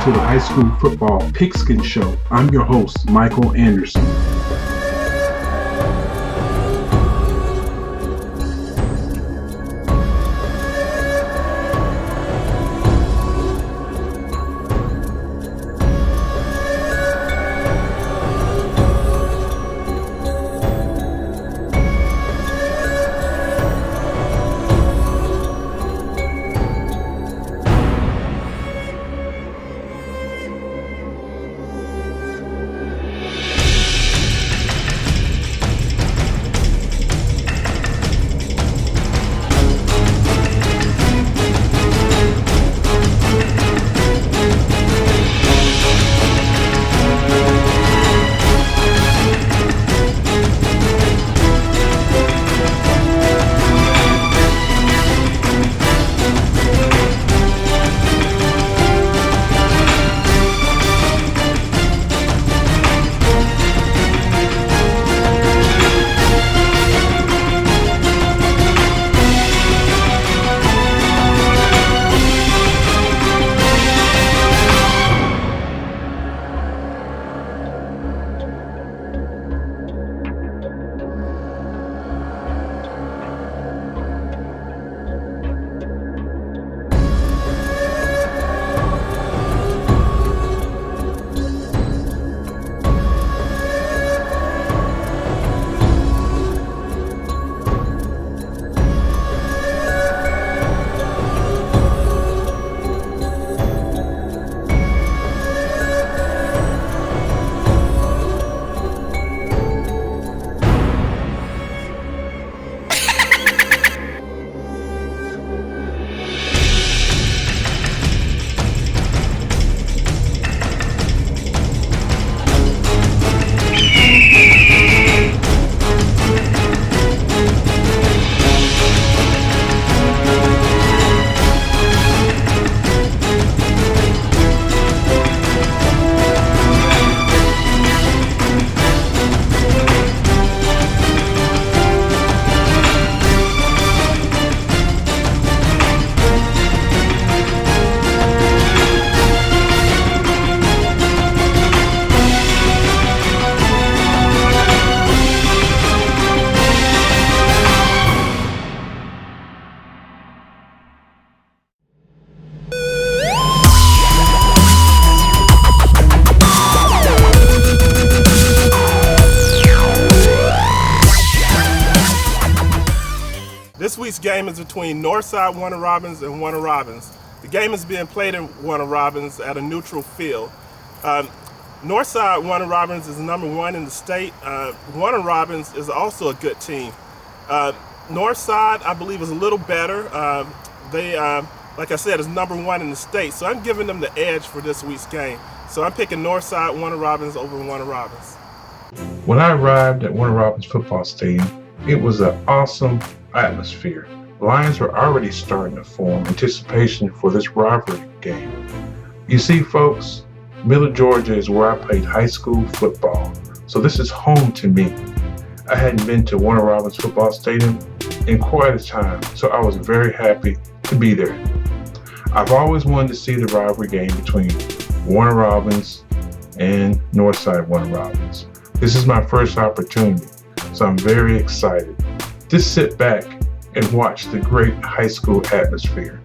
to the High School Football Pigskin Show. I'm your host, Michael Anderson. This week's game is between Northside Warner Robins and Warner Robins. The game is being played in Warner Robins at a neutral field. Northside Warner Robins is number 1 in the state. Warner Robins is also a good team. Northside, I believe, is a little better. They, like I said, is number 1 in the state. So I'm giving them the edge for this week's game. So I'm picking Northside Warner Robins over Warner Robins. When I arrived at Warner Robins football stadium, it was an awesome atmosphere. Lines were already starting to form anticipation for this rivalry game. You see, folks, Miller, Georgia is where I played high school football, so this is home to me. I hadn't been to Warner Robins football stadium in quite a time, so I was very happy to be there. I've always wanted to see the rivalry game between Warner Robins and Northside Warner Robins. This is my first opportunity, so I'm very excited. Just sit back and watch the great high school atmosphere.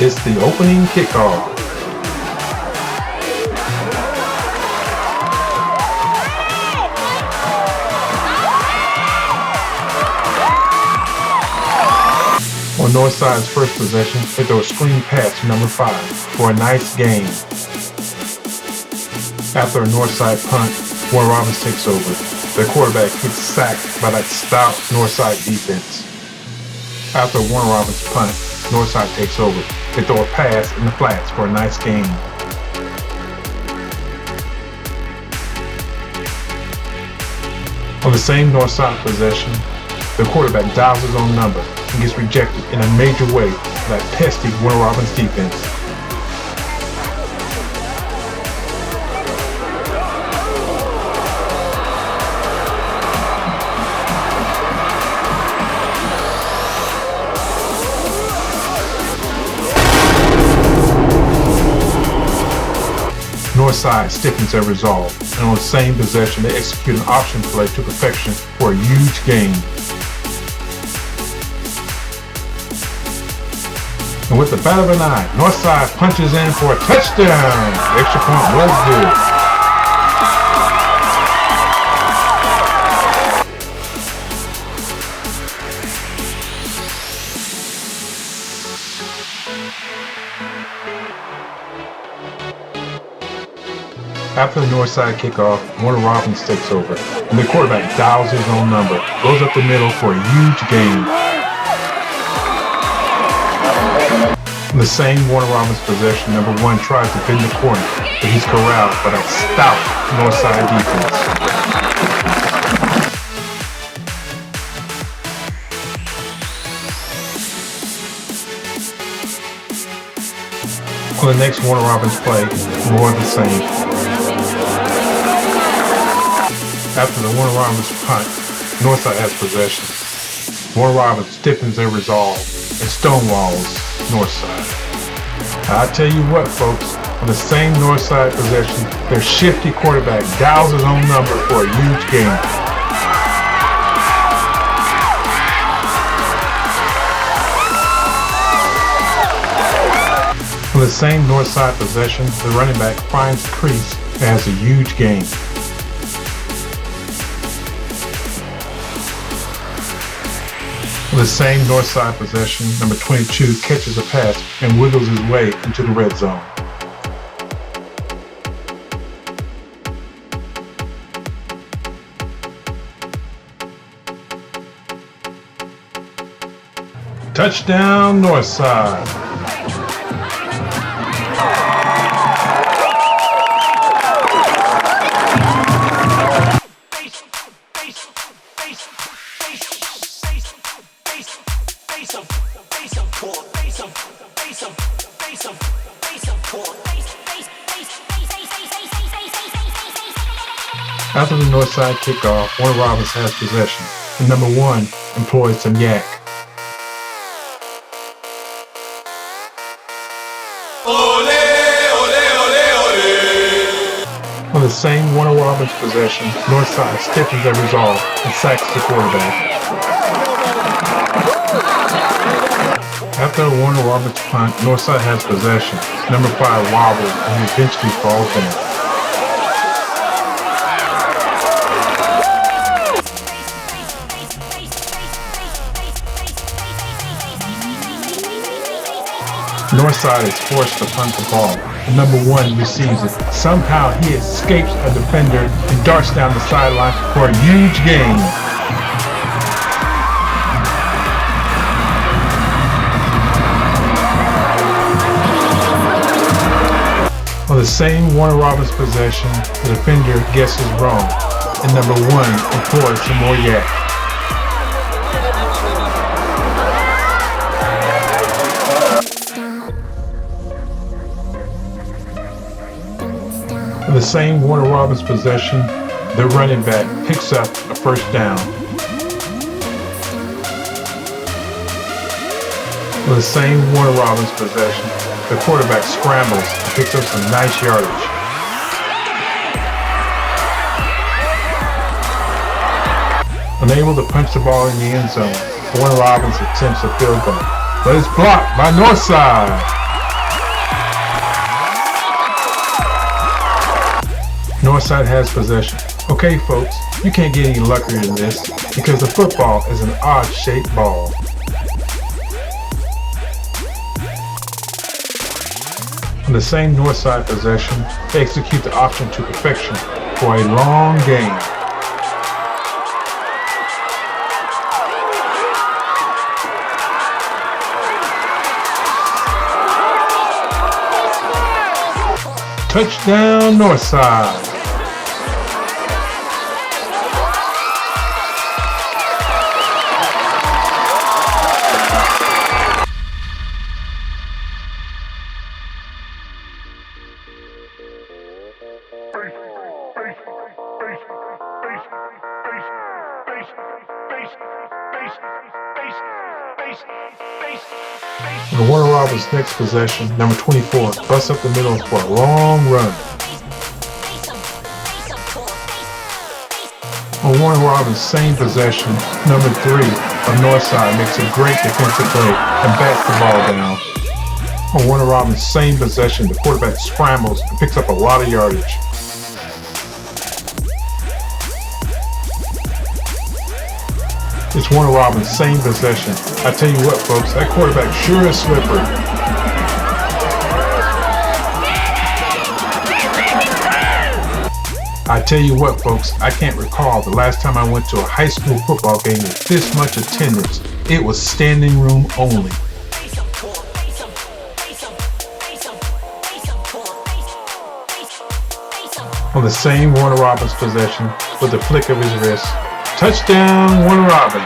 It's the opening kickoff. On Northside's first possession, they throw a screen pass to number 5 for a nice gain. After a Northside punt, Warner Robins takes over. Their quarterback gets sacked by that stout Northside defense. After a Warner Robins punt, Northside takes over. They throw a pass in the flats for a nice gain. On the same Northside possession, the quarterback dials his own number and gets rejected in a major way by that pesky Warner Robins defense. Northside stiffens their resolve, and on the same possession they execute an option play to perfection for a huge gain. And with the bat of an eye, Northside punches in for a touchdown. The extra point was good. After the Northside kickoff, Warner Robins takes over, and the quarterback dials his own number, goes up the middle for a huge gain. In the same Warner Robins possession, number 1 tries to bend the corner, but he's corralled by that stout Northside defense. On the next Warner Robins play, more of the same. After the Warner Robins punt, Northside has possession. Warner Robins stiffens their resolve and stonewalls Northside. Now, I tell you what, folks, on the same Northside possession, their shifty quarterback dials his own number for a huge gain. On the same Northside possession, the running back finds the crease and has a huge gain. On the same Northside possession, number 22 catches a pass and wiggles his way into the red zone. Touchdown, Northside! After the Northside kickoff, Warner Robins has possession, and number 1 employs some yak. Ole, ole, ole, ole. On the same Warner Robins possession, Northside stiffens their resolve and sacks the quarterback. After a Warner Robins punt, Northside has possession. Number 5 wobbles and he eventually falls down. Northside is forced to punt the ball, and number 1 receives it. Somehow he escapes a defender and darts down the sideline for a huge gain. On the same Warner Robins possession, the defender guesses wrong, and number 1 employs some more yak. In the same Warner Robins possession, the running back picks up a first down. In the same Warner Robins possession, the quarterback scrambles and picks up some nice yardage. Unable to punch the ball in the end zone, Warner Robins attempts a field goal, but it's blocked by Northside. Northside has possession. Okay, folks, you can't get any luckier than this because the football is an odd-shaped ball. On the same Northside possession, they execute the option to perfection for a long gain. Touchdown, Northside. On Warner Robins' next possession, number 24 busts up the middle for a long run. On Warner Robins' same possession, number 3 of Northside makes a great defensive play and bats the ball down. On Warner Robins' same possession, the quarterback scrambles and picks up a lot of yardage. It's Warner Robins' same possession. I tell you what, folks, that quarterback sure is slippery. I tell you what, folks, I can't recall the last time I went to a high school football game with this much attendance. It was standing room only. On the same Warner Robins possession, with a flick of his wrist, touchdown, Warner Robins.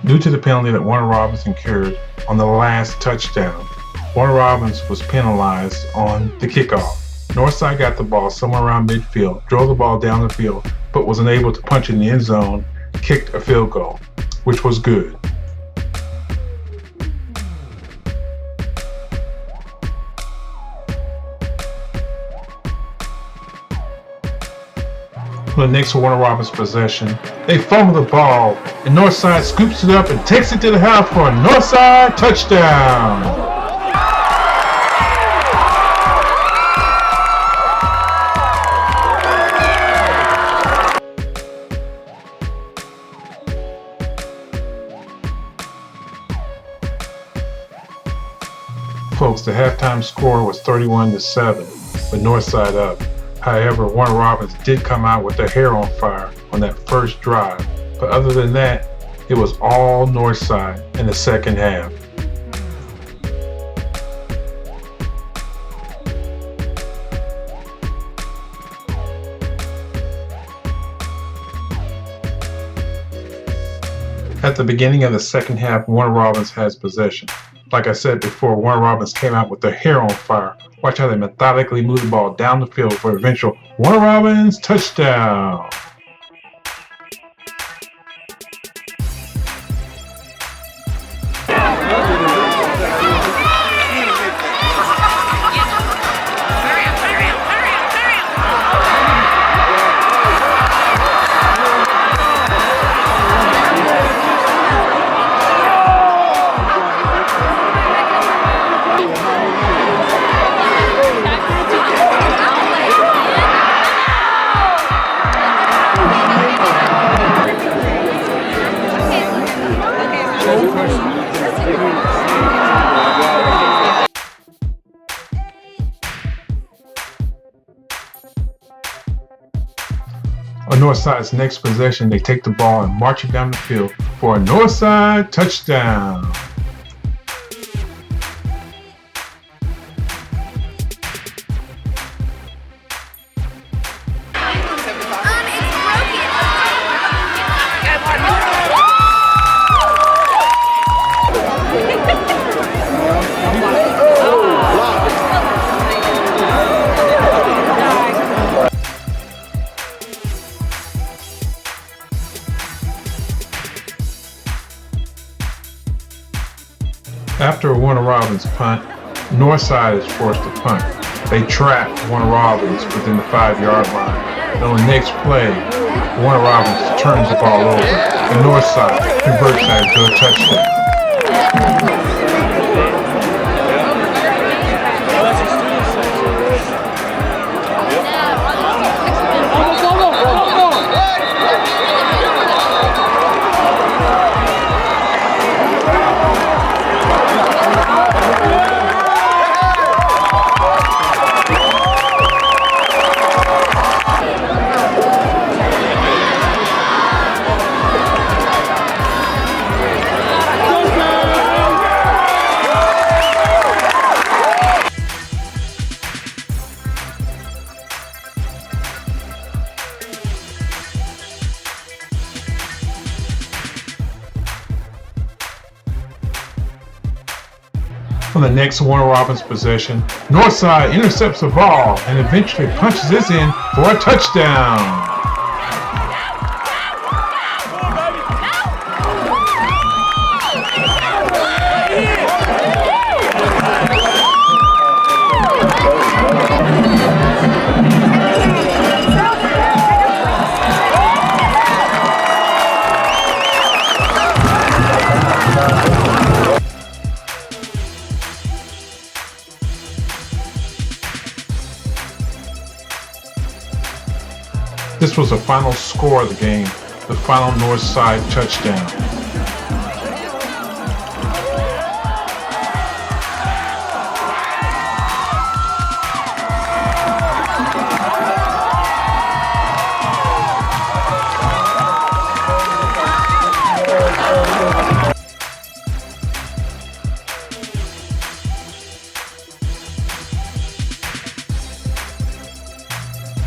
Due to the penalty that Warner Robins incurred on the last touchdown, Warner Robins was penalized on the kickoff. Northside got the ball somewhere around midfield, drove the ball down the field, but was unable to punch in the end zone, kicked a field goal, which was good. On the next Warner Robins possession, they fumble the ball, and Northside scoops it up and takes it to the house for a Northside touchdown. Folks, the halftime score was 31-7, with Northside up. However, Warner Robins did come out with their hair on fire on that first drive. But other than that, it was all Northside in the second half. At the beginning of the second half, Warner Robins has possession. Like I said before, Warner Robins came out with their hair on fire. Watch how they methodically move the ball down the field for eventual Warner Robins touchdown. On Northside's next possession, they take the ball and march it down the field for a Northside touchdown. Robins punt. Northside is forced to punt. They trap Warner Robins within the 5-yard line. And on the next play, Warner Robins turns the ball over, and Northside converts that into a touchdown. On the next Warner Robins possession, Northside intercepts the ball and eventually punches this in for a touchdown. This was the final score of the game, the final Northside touchdown.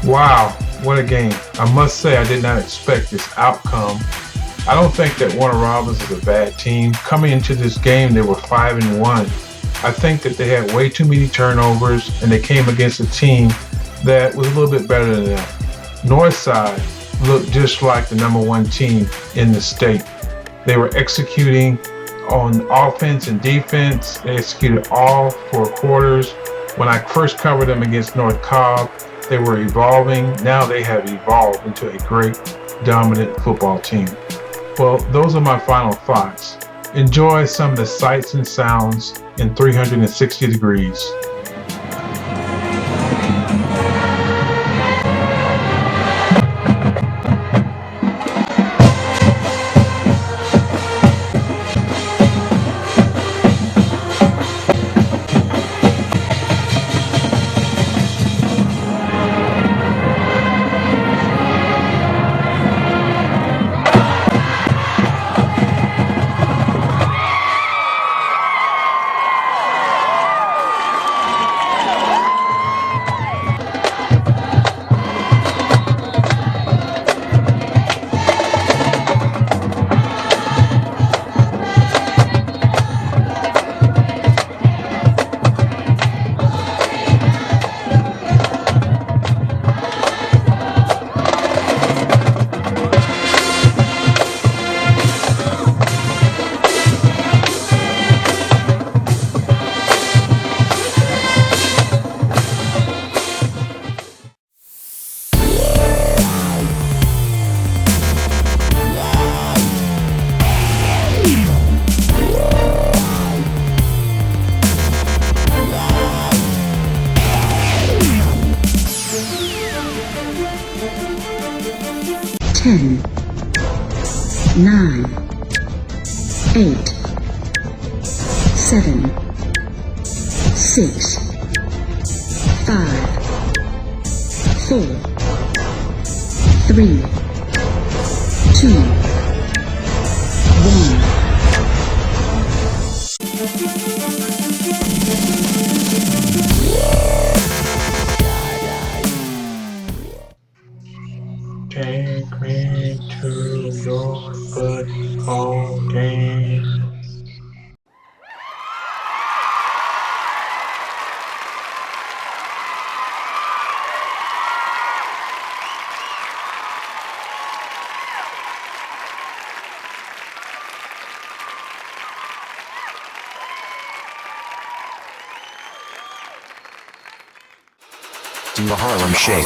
Wow, what a game. I must say I did not expect this outcome. I don't think that Warner Robins is a bad team. Coming into this game, they were 5-1. I think that they had way too many turnovers and they came against a team that was a little bit better than them. Northside looked just like the #1 team in the state. They were executing on offense and defense. They executed all 4 quarters. When I first covered them against North Cobb, they were evolving. Now they have evolved into a great, dominant football team. Well, those are my final thoughts. Enjoy some of the sights and sounds in 360 degrees. Ten, 9, 8, 7, 6, 5, 4, 3, 2, 1. Take me to your football game. Do the Harlem Shake.